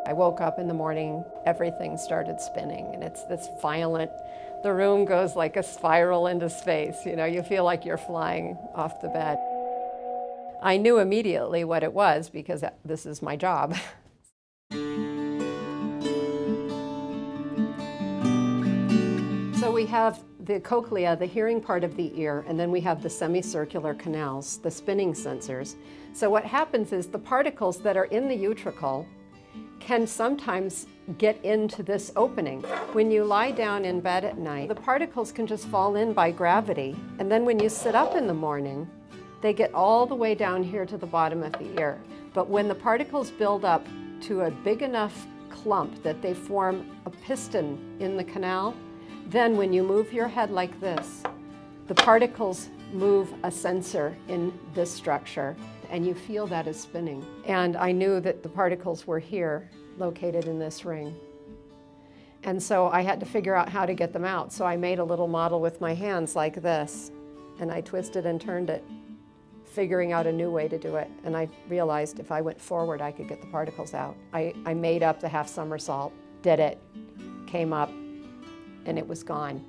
I woke up in the morning, everything started spinning, and it's this violent, the room goes like a spiral into space. You know, you feel like you're flying off the bed. I knew immediately what it was because this is my job. So we have the cochlea, the hearing part of the ear, and then we have the semicircular canals, the spinning sensors. So what happens is the particles that are in the utricle can sometimes get into this opening. When you lie down in bed at night, the particles can just fall in by gravity. And then when you sit up in the morning, they get all the way down here to the bottom of the ear. But when the particles build up to a big enough clump that they form a piston in the canal, then when you move your head like this, the particles move a sensor in this structure, and you feel that as spinning. And I knew that the particles were here, located in this ring. And so I had to figure out how to get them out. So I made a little model with my hands like this, and I twisted and turned it, figuring out a new way to do it. And I realized if I went forward, I could get the particles out. I made up the half somersault, did it, came up, and it was gone.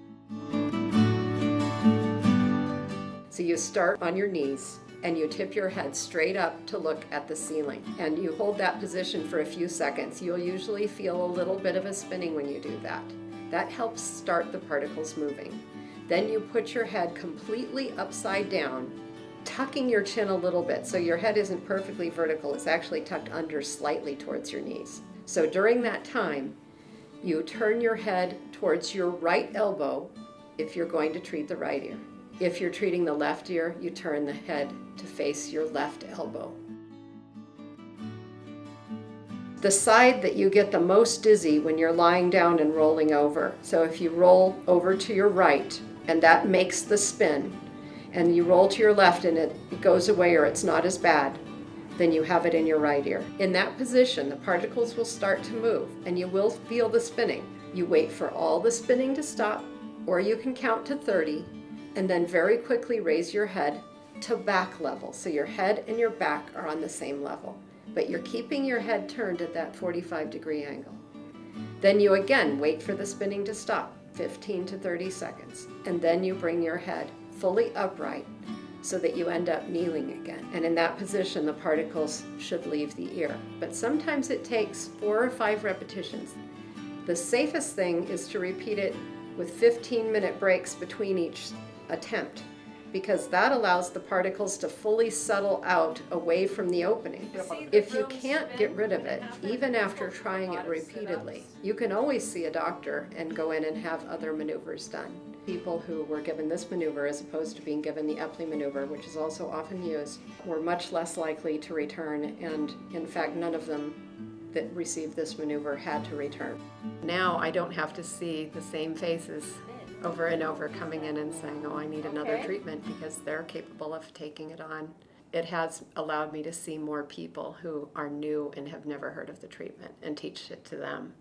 So you start on your knees and you tip your head straight up to look at the ceiling. And you hold that position for a few seconds. You'll usually feel a little bit of a spinning when you do that. That helps start the particles moving. Then you put your head completely upside down, tucking your chin a little bit so your head isn't perfectly vertical. It's actually tucked under slightly towards your knees. So during that time, you turn your head towards your right elbow if you're going to treat the right ear. If you're treating the left ear, you turn the head to face your left elbow. The side that you get the most dizzy when you're lying down and rolling over. So if you roll over to your right, and that makes the spin, and you roll to your left and it goes away or it's not as bad, then you have it in your right ear. In that position, the particles will start to move and you will feel the spinning. You wait for all the spinning to stop, or you can count to 30 and then very quickly raise your head to back level. So your head and your back are on the same level, but you're keeping your head turned at that 45-degree angle. Then you again wait for the spinning to stop, 15 to 30 seconds, and then you bring your head fully upright so that you end up kneeling again. And in that position, the particles should leave the ear. But sometimes it takes 4 or 5 repetitions. The safest thing is to repeat it with 15-minute breaks between each attempt, because that allows the particles to fully settle out away from the opening. If you can't get rid of it, even after trying it repeatedly, you can always see a doctor and go in and have other maneuvers done. People who were given this maneuver as opposed to being given the Epley maneuver, which is also often used, were much less likely to return, and in fact none of them that received this maneuver had to return. Now I don't have to see the same faces over and over coming in and saying, oh, I need another treatment, because they're capable of taking it on. It has allowed me to see more people who are new and have never heard of the treatment and teach it to them.